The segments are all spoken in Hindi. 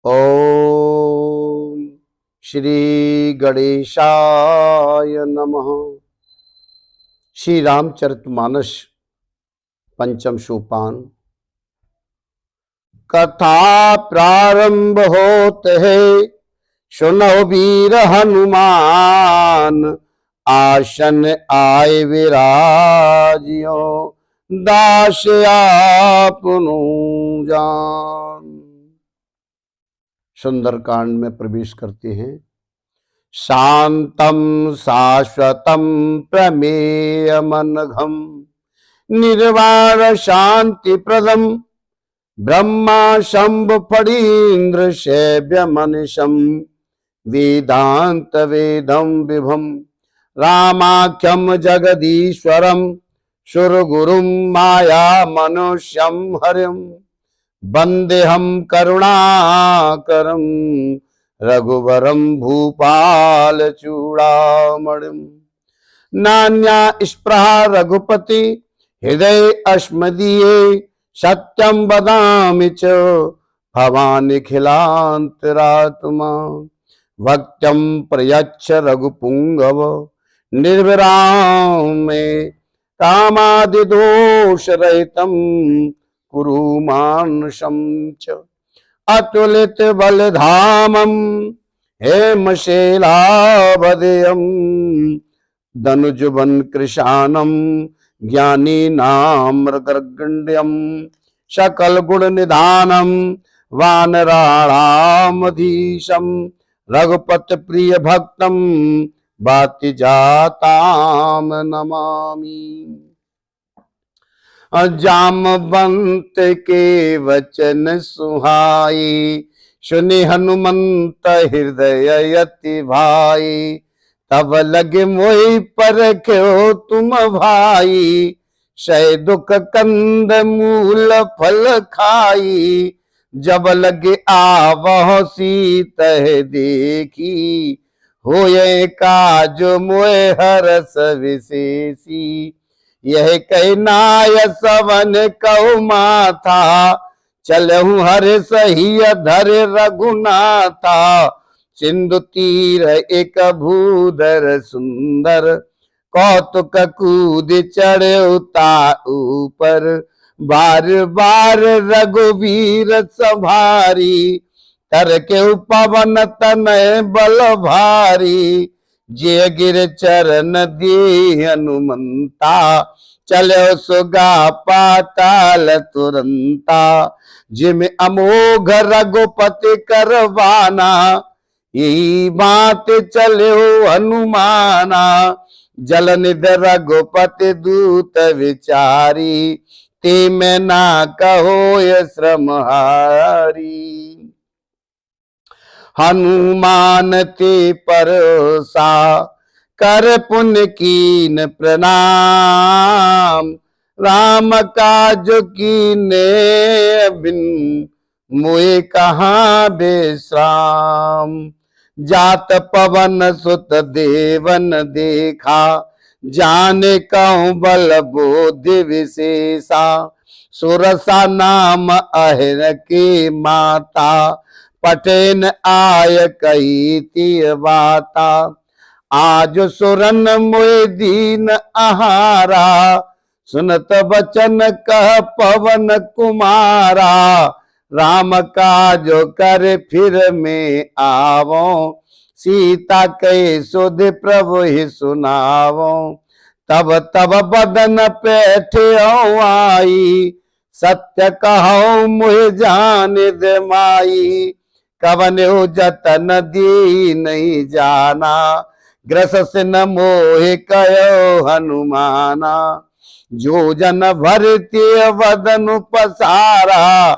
ओम श्री गणेशाय नमः। श्री रामचरितमानस पंचम सोपान। कथा प्रारंभ होत है, सुनो वीर हनुमान। आसन आए विराजियो, दास आपनु जान। सुंदरकांड में प्रवेश करते हैं। शांतम शाश्वतम प्रमेयमनघम, निर्वाण शांति प्रदम, ब्रह्मा शंभ फणीन्द्र शैव्य मनिशम, वेदांत वेदम विभम, रामाख्यम जगदीश्वरम, सुरगुरुम माया मनुष्यम हरिम, वंदेहम करुणाकरम, रघुवरम भूपाल चूड़ामणिम। नान्या स्पृहा रघुपति हृदय अस्मदीये, सत्यम वदामि च भवानि खिलांतरात्मा। भक्त्यम प्रयच्छ रघुपुंगव, निर्विराम में कामादि दोष रहितम, कुरु मानसं च। अतुलित बलधामं हेमशैलावदेयं, धनुजवन कृशानं ज्ञानी नामृगण्ड्यं, सकल गुण निधानं वानराणामधीशं, रघुपति प्रिय भक्तं बाति जाताम नमामि। जामवंत के वचन सुहाई, सुनि हनुमंत हृदय अति भाई। तब लगे मोहि परख्यो तुम भाई, सह दुख कंद मूल फल खाई। जब लगे आवह सीतह देखी, होए काज मोह हरस विशेषी। यह कहनाय सवन कौ माथा, चलहु हर सही धर रघुनाथा। सिंधु तीर एक भूधर सुंदर, कौतुक कूद चढ़े उता ऊपर। बार बार रघुवीर सभारी, तर के पवन तनय बल भारी। जे गिर चरण दे हनुमंता, चलो सुगा पाताल तुरंता। जिम अमोघ रघुपति करवाना, यही बात चलो हनुमाना। जल निध रघुपति दूत विचारी, ते में ना कहो ये श्रम हारी। हनुमान ते परोसा, कर पुण्य कीन प्रणाम। राम काज कीने बिन, मोए कहाँ विश्राम। जात पवन सुत देवन देखा, जाने कहूँ बल बोधि विशेषा। सुरसा नाम अहिर के माता, पटेन आय कही ती बाता। आज सुरन मोय दीन आहारा, सुनत बचन कह पवन कुमारा। राम काज कर फिर में आवो, सीता कह सुध प्रभु ही सुनावो। तब तब बदन पैठे आई, सत्य कहो मुझ जान दे माई। कवन हो जतन दी नहीं जाना, ग्रस से न मोहे कयो हनुमाना। जो जन भरती वदन पसारा,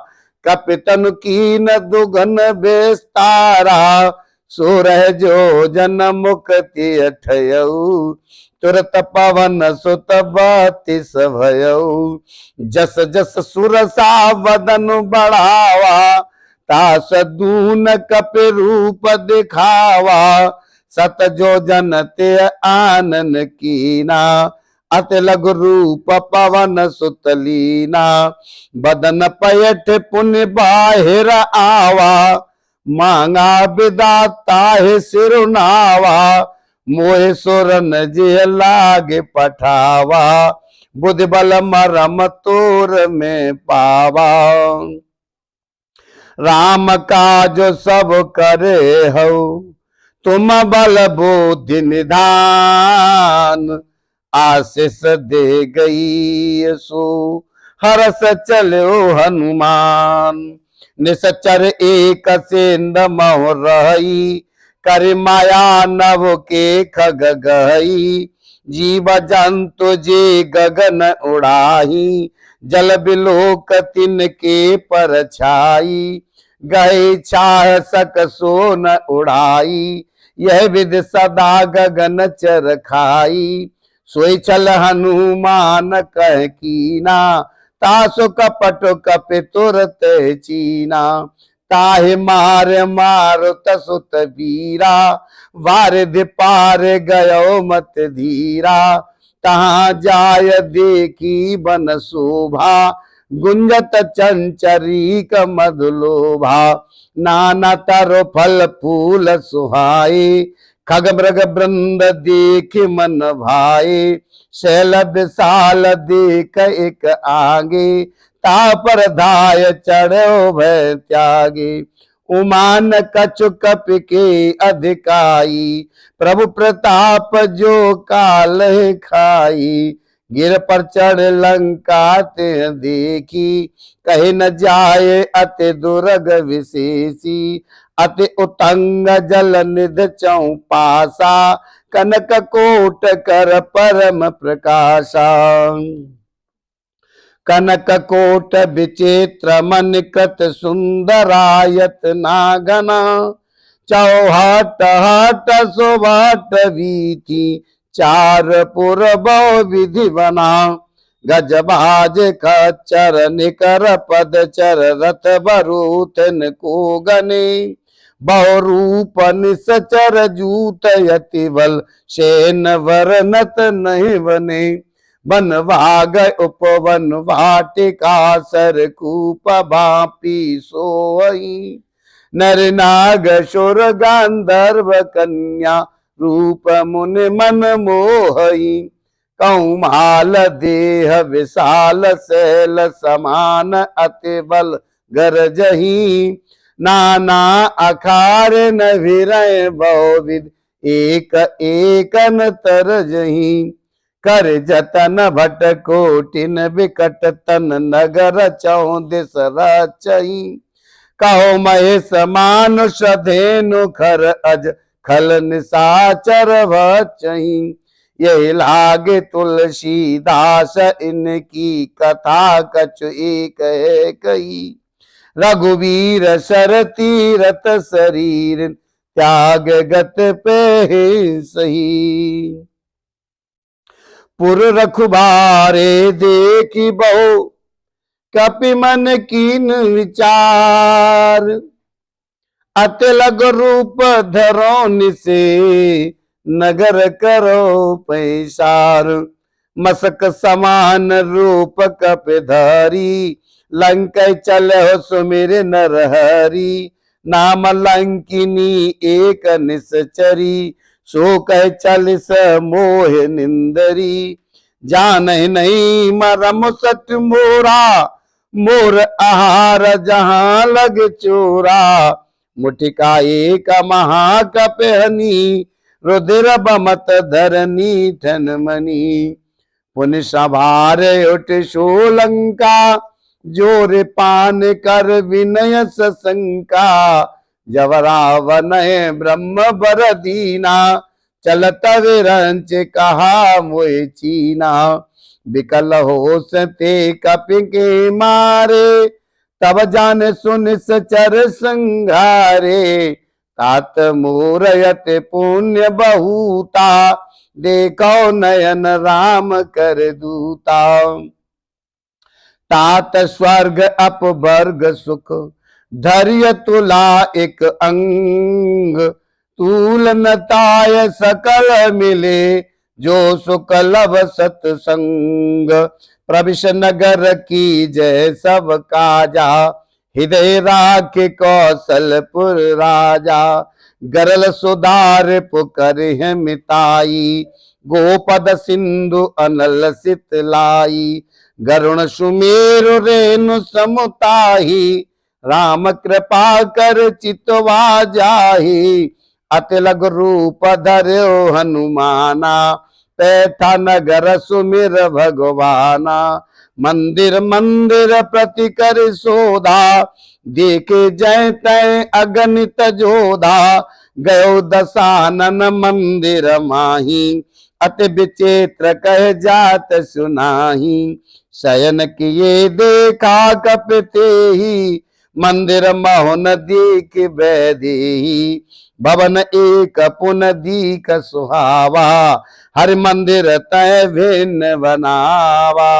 कपितन कीन दुगन बेस्तारा। सो रह जो जन मुक्ति अठयऊ, तुरत पवन सुत बत्तीस भयऊ। जस जस सुरसा वदन बढ़ावा, तास दून कप रूप दिखावा। सत जो जन ते आनन कीना, अति लघु रूप पवन सुतलीना। बदन पयठ पुण्य बाहिर आवा, मांगा विदाता है सिरुनावा, मोहे सुरन जे लागे पठावा, बुद्धि बल मरम तोर में पावा। राम काज सब करे हो, तुम बल बुद्धि निधान, आशीष दे गई सो हरस चलो हनुमान। निसचर एक सेंद मह रही, कर माया नव के खग गई, जीव जंतु जे गगन उड़ाही, जल बिलोक तिन के पर छाई, गए छाह सक सो न उड़ाई, यह विद सदा गगन चर खाई, सोई चल हनुमान कह कीना, तासु कपट कपि तुरत चीना, ताहि मार मारुत सुत वीरा, वारिधि पार गयो मत धीरा, तहाँ जाय देखी बन शोभा, गुंजत चंचरीक मधुलोभा, नाना तरो फल फूल सुहाए, खग मृग वृंद देख मन भाए, शैल विशाल देख एक आगे, तापर धाय चढ़ो भय त्यागे, उमान कछु कप के अधिकाई, प्रभु प्रताप जो काल खाई, गिर पर चढ़ लंका ते देखी, कहीं न जाए अति दुर्ग विशेषी, अति उतंग जल निध चौपासा, कनक कोट कर परम प्रकाशा। कनक कोट विचित्र मन कृत सुंदरायत नागना, चौहाट हाट सुभाट वीथी, चार पुर बहु विधि बना, गजबाज खच्चर निकर पद चर रथ बरूथन को गने, बहुरूप निसचर जूत यति बल, शेन वरनत नहीं बने, वन भाग उपवन वाटिका सर कूप बापी सोई, नर नाग सुर गांधर्व कन्या, रूप मुनि मन मोहई, कौमाल देह विशाल शैल समान, अति बल गरजही, नाना अखार न विरय बहुविध, एक एकन तरजही, कर जतन भट कोटिन विकट तन, नगर चौदिस रचई, कहो महेश मानुष धेनु खर अज, खल निशाचर बचई, यही लागे तुलसीदास इनकी कथा, कछु एक है कही, रघुवीर सर तीरथ शरीर, त्याग गत पे सही, पुर रखुबारे देखी बहु, कपि मन कीन विचार, अति लग रूप धरो निसे, नगर करो पैसार, मसक समान रूप कपि धारी, लंक चलो सुमिर नरहरी, नाम लंकिनी एक निश्चरी, सो कह चलिस मोह निंदरी, जान नहीं मरम सत मोरा, मोर आहार जहां लग चोरा, मुठिका एक महाकपहनी, रुधिर बमत धरनी ठन मनी, पुन सभार उठ सोलंका, जोर पान कर विनय सशंका, जब रावण ब्रह्म बर दीना, चलत विरंच कहा मोहि चीना, विकल हो सते कपि के मारे, तब जान सुन सचर संघारे, तात मोरयत पुण्य बहुता, देखो नयन राम कर दूता, तात स्वर्ग अपवर्ग सुख, धैर्य तुला एक अंग, तूलनताय सकल मिले, जो सुख लब सत्संग, प्रविश नगर की जय सब काजा, हृदय राख कौशलपुर राजा, गरल सुधार पुकर है मिताई, गोपद सिंधु अनल सितलाई, गरुण सुमेरु रेणु समुताही, राम कृपा कर चितवा जाही, अति लघु रूप धर्यो हनुमाना, पैठा नगर सुमिर भगवाना, मंदिर मंदिर प्रति कर शोधा, देखे जय तय अगणित जोधा, गयो दशानन मंदिर माही, अति विचित्र कह जात सुनाही, शयन किए देखा कपते ही, मंदिर महोन दीक बैदेही, भवन एक पुन दीक सुहावा, हर मंदिर तय भिन्न बनावा,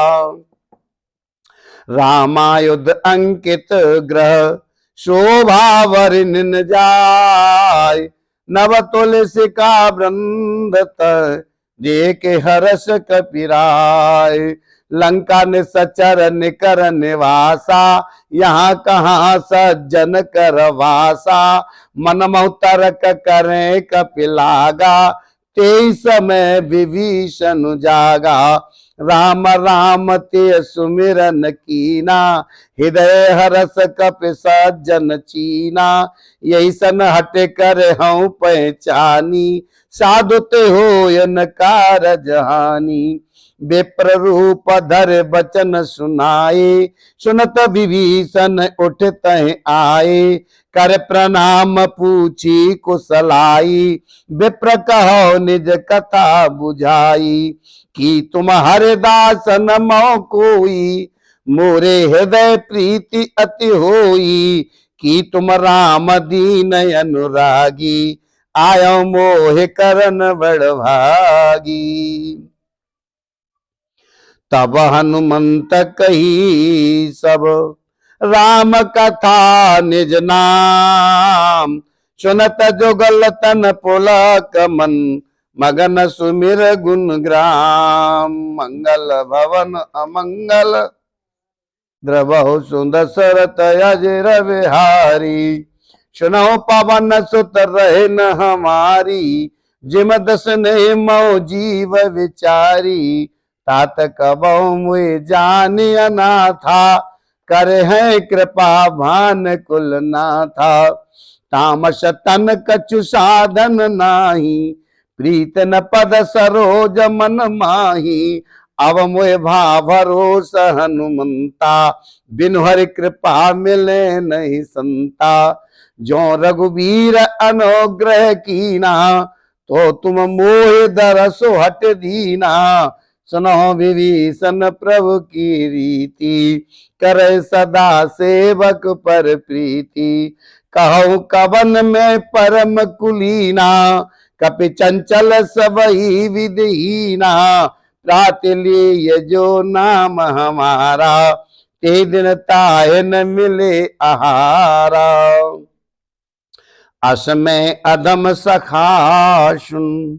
रामायुध अंकित ग्रह शोभा वरिन जाय, नव तुलसिका वृंद जे के हर्ष कपिराय, लंका ने सचर निकर निवासा, यहाँ कहाँ सज्जन कर वासा, मन तर्क करें कपिलागा, ते समय विभीषण जागा, राम राम ते सुमिरन कीना, हृदय हरस कप सज्जन चीना, यही सन हट कर हूँ पहचानी, साधु ते हो यन कारज हानि, विप्र रूप धर बचन सुनाए, सुनत विभीषण उठ तह आए, कर प्रणाम पूछी कुशलाई, विप्र कहो निज कथा बुझाई, कि तुम हरदास न मो कोई, मोरे हृदय प्रीति अति होई, कि तुम राम दीन अनुरागी, आयो मोह करन बड़भागी, तब हनुमंत कही सब राम कथा निज नाम, सुनत जुगल तन पुलक मन, मगन सुमिर गुण ग्राम, मंगल भवन अमंगल द्रवहु सुदशरथ अजर बिहारी, सुनो पवन सुत रहे न हमारी, जिम दस ने मो जीव विचारी, तात कबहु मुझे जानी अनाथा, करे है कृपा भान कुल नाथा, तामस तन कछु साधन नाही, प्रीत न पद सरोज मन माही, अब मोह भा भरोसा हनुमंता, बिनु हरि कृपा मिले नहीं संता, जो रघुवीर अनुग्रह कीना, तो तुम मोह दरसो हट दीना, सुनो विभीषण प्रभु की रीति, करे सदा सेवक पर प्रीति, कहो कवन में परम कुलीना, कपि चंचल सबही विधिहीना, प्रातिलिय जो नाम हमारा, ते दिन ताय न मिले आहारा, असमय अधम सखा सुन,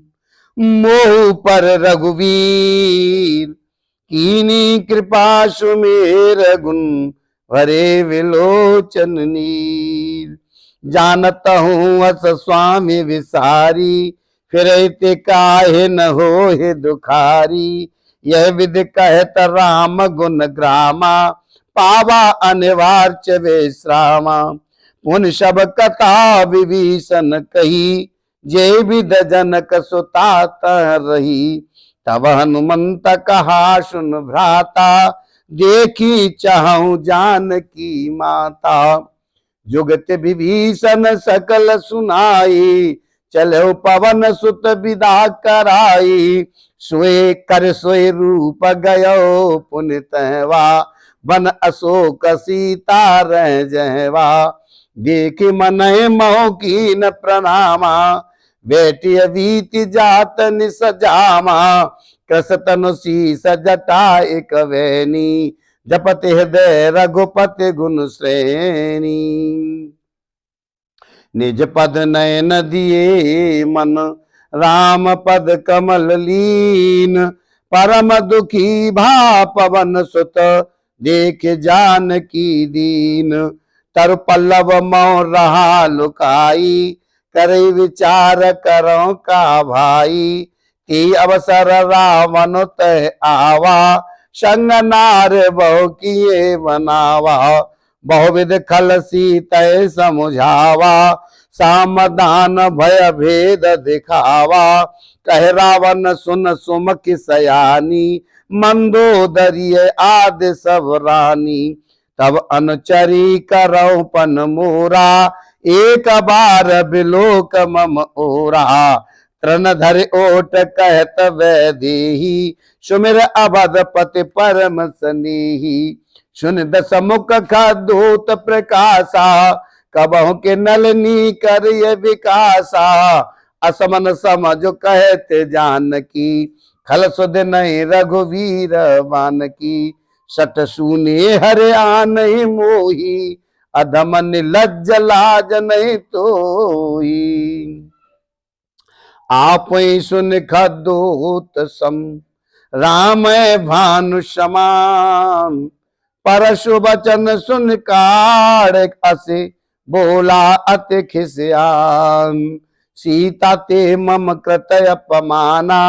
मोह पर रघुवीर, कीनी कृपा सुमेर गुण, भरे विलोचन नीर, जानत हूँ अस स्वामी विसारी, फिरते काहे न हो दुखारी, यह विधि कहत राम गुण ग्रामा, पावा अनिवार्य विश्रामा, पुन सब कथा विभीषण कही, जय विद जनक सुतात रही, तब हनुमंत कहा सुन भ्राता, देखी चाहूं जान की माता, जुगत विभीषण सकल सुनाई, चलो पवन सुत विदा कराई, सोए कर सोए रूप गयो पुन तहवा, बन अशोक सीता रह जहवा, देख मन मोह कीन प्रणामा, बेटी बीति जात निसजामा, कृष तनु शीस जटा एक वैनी, जपत हृदय रघुपति गुण श्रेणी, निज पद नयन दिए मन, राम पद कमल लीन, परम दुखी भा पवन सुत, देख जान की दीन, तरु पल्लव मौ रहा लुकाई, करे विचार करो का भाई। ती अवसर रावण तय आवा, संग नार बहु किए बनावा। बहुविध खल सीतय समुझावा, सामदान भय भेद दिखावा। कह रावण सुन सुमखि सयानी, मंदोदरी आदि सब रानी। तब अनुचरी करौ पन मोरा, एक बार बिलोक मम ओरा। तृण धर ओट कहत वैदेही, सुमिर अवधपति परम स्नेही। सुन दस मुख खदूत प्रकाशा, कबहु के नलनी कर विकासा। असमन समझ कहते जानकी, खल सुध नहीं रघुवीर बान की। सट सूने हरे आन मोही, अधम लज्ज लाज नहीं तोही। आप सुन खदूत सम, राम भानु समान। परशु बचन सुन कार असे, बोला अति खिसियान। सीता ते मम कृत अपमाना,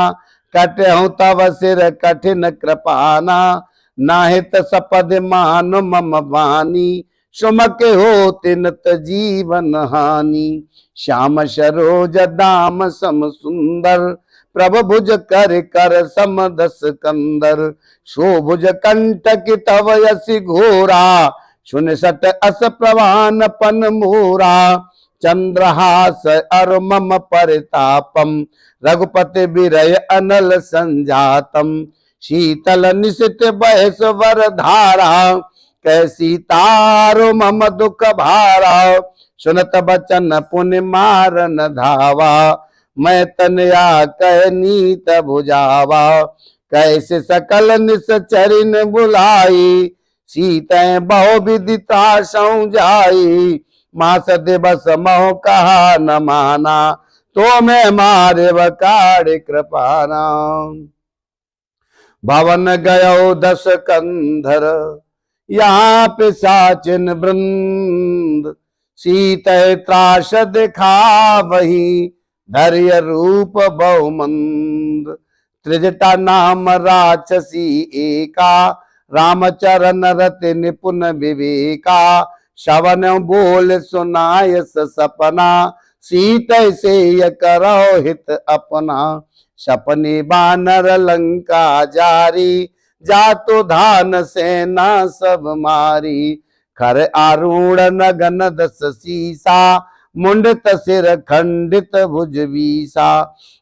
कटहु तव सिर कठिन कृपाना। नाहित सपद मान मम वानी, सुमक हो तिनत जीवन हानि। श्याम सरोज दाम सम सुंदर, प्रभु भुज कर कर सम दस कंदर। शोभुज कंटक तव यसी घोरा, सुन सट अस प्रवान पन मोरा। चंद्रहास अर मम परितापम, रघुपति विरय अनल संजातम। शीतल निशित बहस वर धारा, कैसी तारो मम दुख भारा। सुनत बचन पुण्य मारन धावा, मैं तनया कह नीत बुझावा। कैसे सकल निश्चरिन बुलाई, सीते बहु विदिता जाई। मास दिवस मोह कहा न माना, तो मैं मारे वकार कृपाना। भवन गयो दस कंधर, यहाँ पिशाचिन वृंद। सीतय त्रास दिखा वही, धैर्य रूप बहुमंद। त्रिजटा नाम राक्षसी एका, रामचरण रति निपुण विवेका। श्रवण बोल सुनाय सपना, सीतय से करो हित अपना। सपने बानर लंका जारी, जातो धान सेना सब मारी। खर आरूढ़ नगन दस सीसा, मुंडित सिर खंडित भुज बीसा।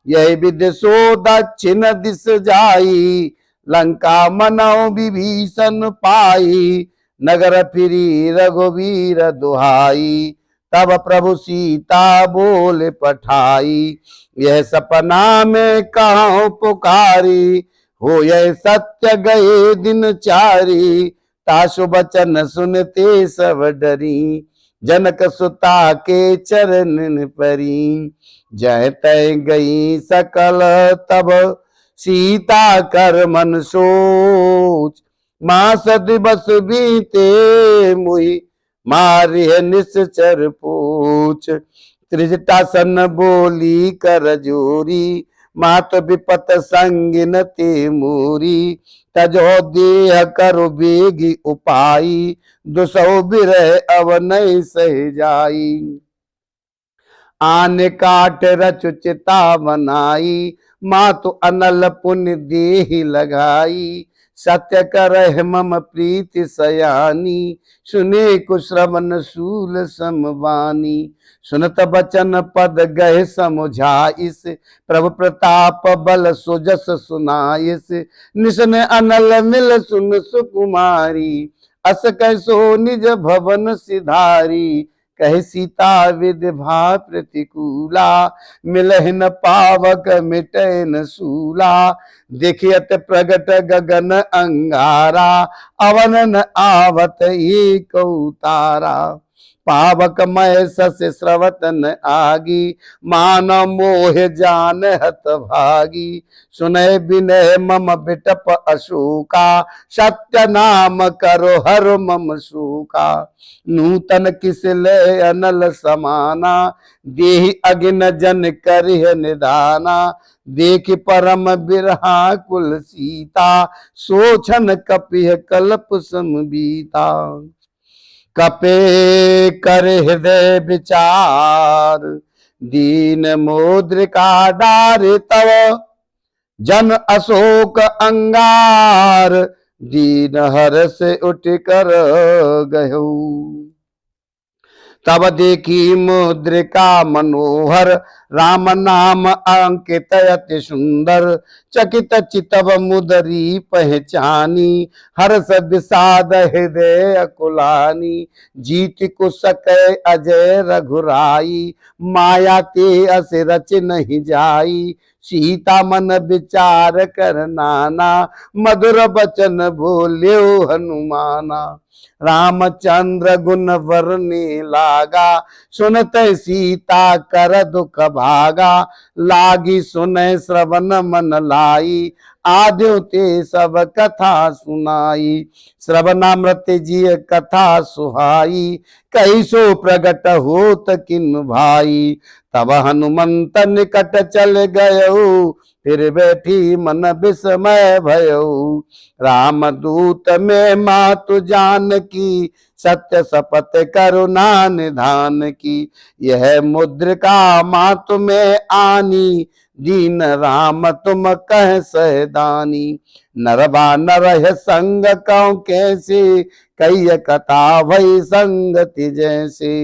यह विधि सो दक्षिण दिस जाई, लंका मनौ विभीषण पाई। नगर फिरी रघुवीर दुहाई, तब प्रभु सीता बोल पठाई। यह सपना में कहूँ पुकारी, हो यह सत्य गए दिन चारी। तासु बचन सुनते सब डरी, जनक सुता के चरण परी। जय तय गई सकल तब, सीता कर मन सोच। मास दिवस बीते मुहि, मारिय निश्चर पूछ। त्रिजटा सन बोली कर जोरी, मात विपत संगिन ते मोरी। तजो देह करो बेगी उपाई, दुसौ बिरह अव नहीं सह जाई। आन काट रचु चिता बनाई, मातु अनल पुण्य देहि लगाई। सत्य करह मम प्रीति सयानी, सुने कुश्रवण शूल समवानी। सुनत बचन पद गए समुझाइस, प्रभु प्रताप बल सुजस सुनाइस। निशन अनल मिल सुन सुकुमारी, अस कैसो निज भवन सिधारी। कह सीता विधभा प्रतिकूला, मिलहिन पावक मिटैन सूला। देखियत प्रगट गगन अंगारा, अवन न आवत एक उतारा। पावक मय सस स्रवतन आगी, मान मोह जान हत भागी। सुनय विनय मम बिटप अशोका, सत्य नाम करो हर मम शोका। नूतन किसले अनल समाना, देहि अगिन जन करिह निदाना। देख परम बिरहा कुल सीता, सोचन कपिह कल्प समबीता। कपे कर हृदय विचार, दीन मुद्रिका डार तव। जन अशोक अंगार, दीन हर्ष उठ कर गयो। तब देखी मुद्रिका मनोहर, राम नाम अंकित अति सुंदर। चकित चितव मुदरी पहचानी, हर्ष विषाद हृदय अकुलानी। जीत कुशक अजय रघुराई, माया ते अस रच नहीं जाई। सीता मन विचार कर नाना, मधुर बचन बोल्यो हनुमाना। रामचंद्र गुण वर्णि लागा, सुनत सीता कर दुख भागा। लागी सुनय श्रवण मन लाई, आद्यो ते सब कथा सुनाई। श्रवणामृत जिय कथा सुहाई, कही सो प्रगट होत किन भाई। तब हनुमंत निकट चल गयो, फिर बैठी मन विस्मय भयो। राम दूत में मातु जानकी, सत्य शपथ करुणा निधान की। यह मुद्रिका मातु में आनी, दीन राम तुम कह सहदानी। नरवा नरह संग कौ कैसे, कई कथा भई संगति जैसे।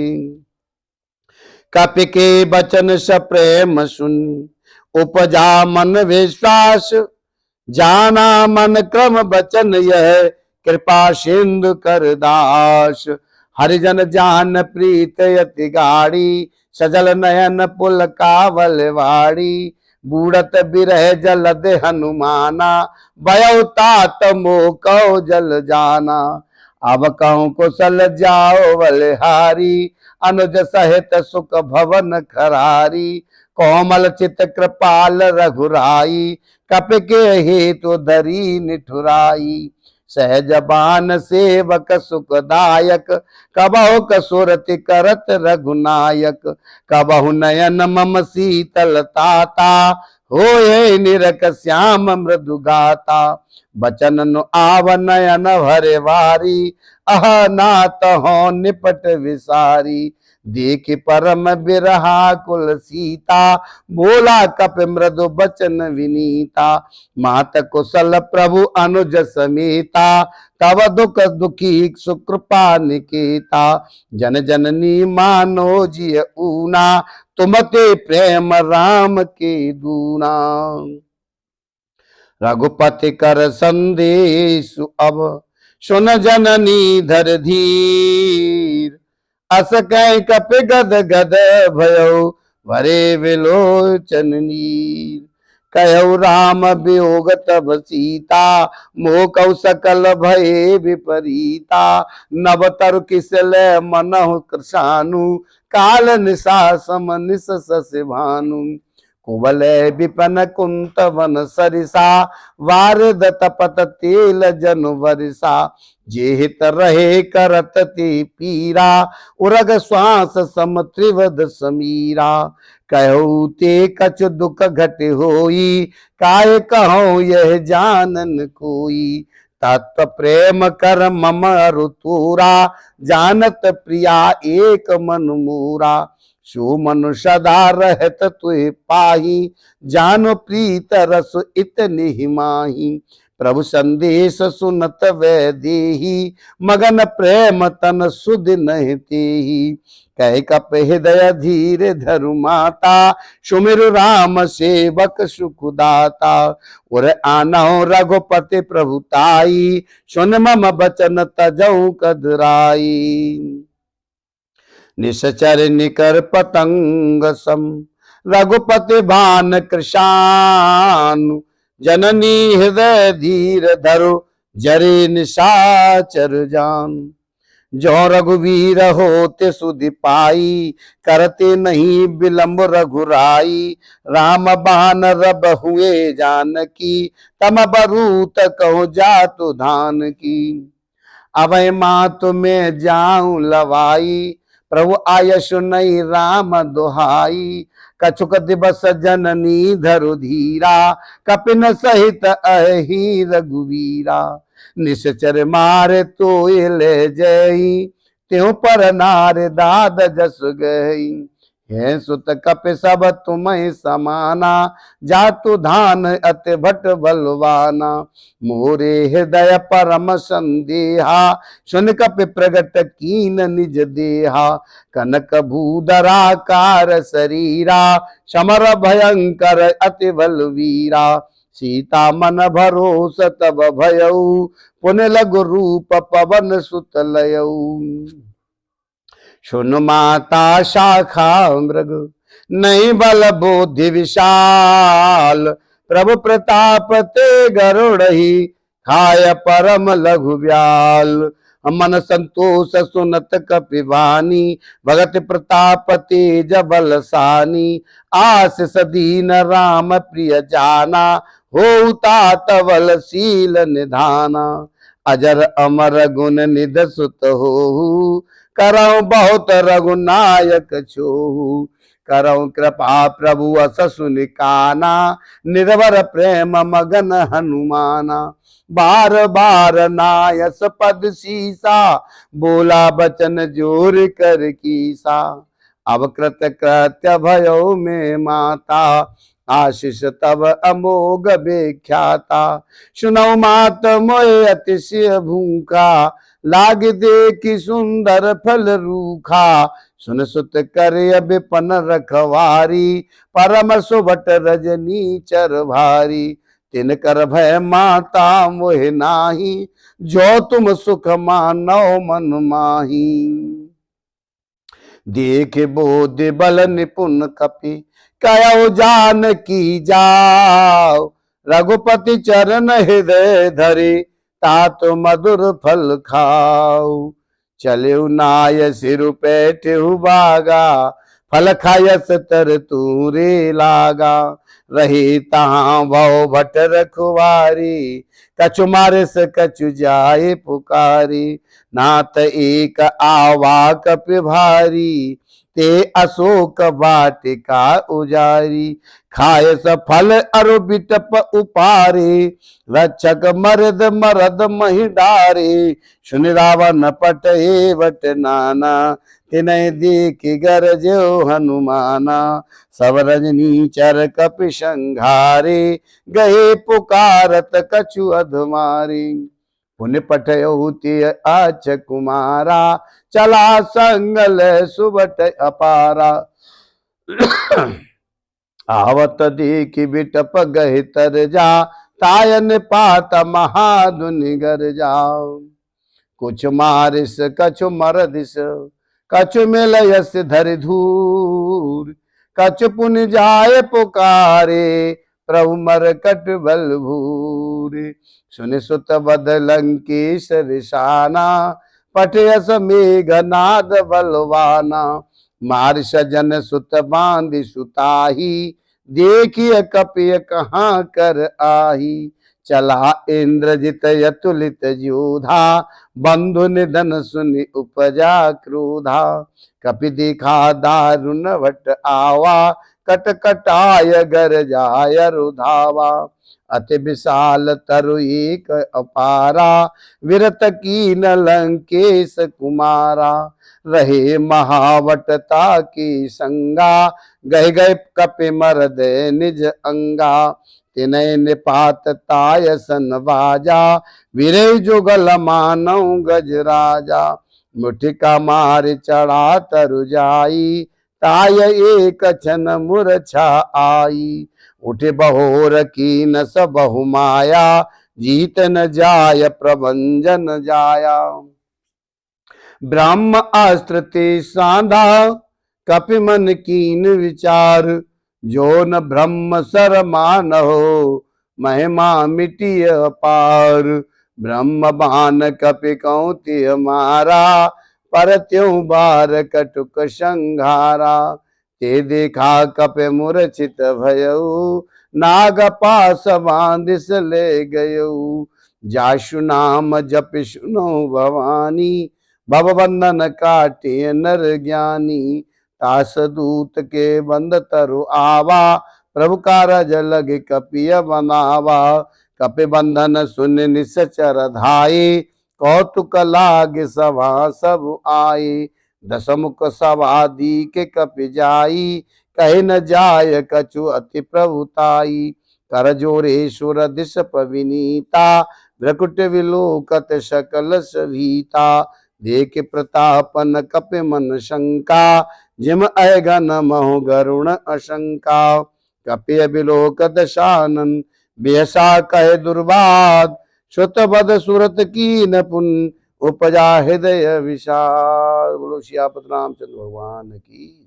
कपि के बचन सप्रेम सुनी, उपजा मन विश्वास। जाना मन क्रम बचन यह, कृपा सिंधु कर दास। हरिजन जान प्रीत अति गाड़ी, सजल नयन पुल कावल वाड़ी। बूढ़त बिरह जलद हनुमाना, भयो तात मोह जल जाना। अब कहूँ कुशल जाओ बलिहारी, अनुज सहित सुख भवन खरारी। कोमल चित कृपाल रघुराई, कपि के हेतु धरी निठुराई। सहज बान सेवक सुखदायक, कबहु कसुरति करत रघुनायक। कबहु नयन मम शीतल ताता, होए निरख श्याम मृदु गाता। बचन नु आव नयन भरे वारी, अह नाथ हो निपट विसारी। देख परम बिरहा कुल सीता, बोला कप मृदु बचन विनीता। मात कुशल प्रभु अनुज समेता, तब दुख दुखी सुकृपा निकेता। जन जननी मानो जिय ऊना, तुमते प्रेम राम के दूना। रघुपति कर संदेश अब, सुन जननी धर धीर। अस कह कपि गद गद भयो, भरे विलोचन नीर। कहु राम वियोग तब सीता, मोह कौ सकल भय विपरीता। नव तरु किसले मनहु कृशानु, काल निशा सम निस सस भानु। कुबल विपन कुंत वन सरिसा, वारद तपत तेल जनु वरिसा। जेहित रहे करत ते पीरा, उरग श्वास सम त्रिवद समीरा। कहु ते कछ दुख घट होई, काय कहो यह जानन कोई। तत्व प्रेम कर मम अरुतूरा, जानत प्रिया एक मन मूरा। सो मनु सदा रहत तुहि पाही, जानो प्रीत रस इतनि ही माही। प्रभु संदेश सुनत वै देही, मगन प्रेम तन सुध नहीं तेही। कह कप हृदय धीर धरु माता, सुमिरु राम सेवक सुखदाता। उर आनहु रघुपति प्रभुताई, सुन मम बचन तजऊ कदराई। निश्चर निकर पतंग सम, रघुपति भान कृशानु। जननी हृदय धीर धरो, जरे निशाचर जान। जो रघुवीर होते सुधि पाई, करते नहीं विलंब रघुराई। राम बान रब हुए जानकी, तम बरूत कहो जातु धान की। अभय मातु में जाऊं लवाई, प्रभु आयस नहीं राम दुहाई। कछुक दिवस जननी धरु धीरा, कपिन सहित अहि रघुवीरा। निश्चर मारे तो ले जई, त्यों पर नार दाद जस गई। हे सुत कप सब तुम्हें समाना, जातु धान अति भट बलवाना। मोरे हृदय परम संदेहा, सुन कप प्रगट कीन निज देहा। कनक भूधराकार शरीरा, समर भयंकर अति बलवीरा। सीता मन भरोस तब भयऊ, पुन लघु रूप पवन सुत लयऊ। सुन माता शाखा मृग, नहीं बल बुद्धि विशाल। प्रभु प्रताप ते गरुड़हि, खाय परम लघु ब्याल। मन संतोष सुनत कपिवानी, भगत प्रताप तेज बलसानी। आशीष दीन राम प्रिय जाना, हो तात बल शील निधाना। अजर अमर गुण निध सुत हो, करौ बहुत रघुनायक छोहु। करौ कृपा प्रभु अस सुनि काना, निर्भर प्रेम मगन हनुमाना। बार बार नायस पद सीसा, बोला बचन जोर कर कीसा। अब कृत कृत्य भयो में माता, आशीष तब अमोघ विख्याता। सुनौ मात मोय अतिशय भूखा, लाग देखी सुंदर फल रूखा। सुन सुत कर विपन रखवारी, परम सुभट रजनी चर भारी। तिन कर भय माता मोहि नाही, जो तुम सुख मानो मन माही। देख बोध बल निपुण कपि, कयो जान की जाओ। रघुपति चरण हृदय धरे, तात मधुर फल खाओ। चले नाय सिर पैठु बागा, फल खायस तर तूरे लागा। रही तहाँ भव भट रखवारी, कछु मारिस कछु जाए पुकारी। नाथ एक आवा कपि भारी, ते अशोक वाटिका उजारी। खाए स फल अरु बिटप उपारे, रक्षक मरद मरद मही डारे। सुन रावण पट एवट नाना, तिनय देख गरजो हनुमाना। सब रजनी चर कपि संघारे, गए पुकारत कछु अधमारी। पुण्य पठयौ ते आच कुमारा, चला संगल सुबट अपारा। आवत देखी बिटप गहि तर जा, तायन पात महादुनि गर जाओ। कुछ मारिस कछु मरदिस, कछु मिलयस धरि धूर। कछु पुन जाय पुकारे, प्रभु मरकट बल भूर। सुनि सुत बद लंकेश रिसाना, पठयस मेघनाद बलवाना। मार सजन सुत बांधि सुताही, देखिए कपिय कहाँ कर आही। चला इंद्रजित यतुलित जोधा, बंधु निधन सुनि उपजा क्रोधा। कपि देखा दारुण वट आवा, कट कटाय गर जाय रुधावा। अति विशाल तरु एक अपारा, विरत कीन लंकेश कुमारा। रहे महावटता की संगा, गए गए कपि मरद निज अंगा। तिनय निपात ताय सन बाजा, विरय जुगल मानौ गज राजा। मुठिका मार चढ़ा तरु जाई, ताय एक छन मूर्छा आई। उठे बहोर की न सबहु माया, जीत न जाय प्रभंजन जाया। ब्रह्म अस्त्र ते साधा, कपि मन कीन विचार। जो न ब्रह्म सर मानहो, महिमा मिटिय पार। ब्रह्म बान कपि कौतिय मारा, पर त्यों बार कटुक संघारा। ते देखा कपि मूर्छित भयऊ, नाग पास बांधिस ले गयऊ। जासु नाम जप सुनो भवानी, भवबंधन काटे नर ज्ञानी। तास दूत के बंद तरु आवा, प्रभु कारज लग कपिय बनावा। कपि बंधन सुन निश्चर धाये, कौतुक लाग सभा सब आए। दशमुख सभा दी के कपि जाई, कहे न जाय कछु अति प्रभुताई। कर जोरे सुर दिश पविनीता, भ्रकुट विलोकत सकल सभीता। देख प्रतापन कपि मन शंका, जिम अयगन महु गरुण अशंका। कपि अबिलोक दशानन, बेहसा कहे दुर्बाद। श्रुत बद सुरत कीन पुन, उपजा हृदय विषाद। बोलो सियापत रामचंद्र भगवान की।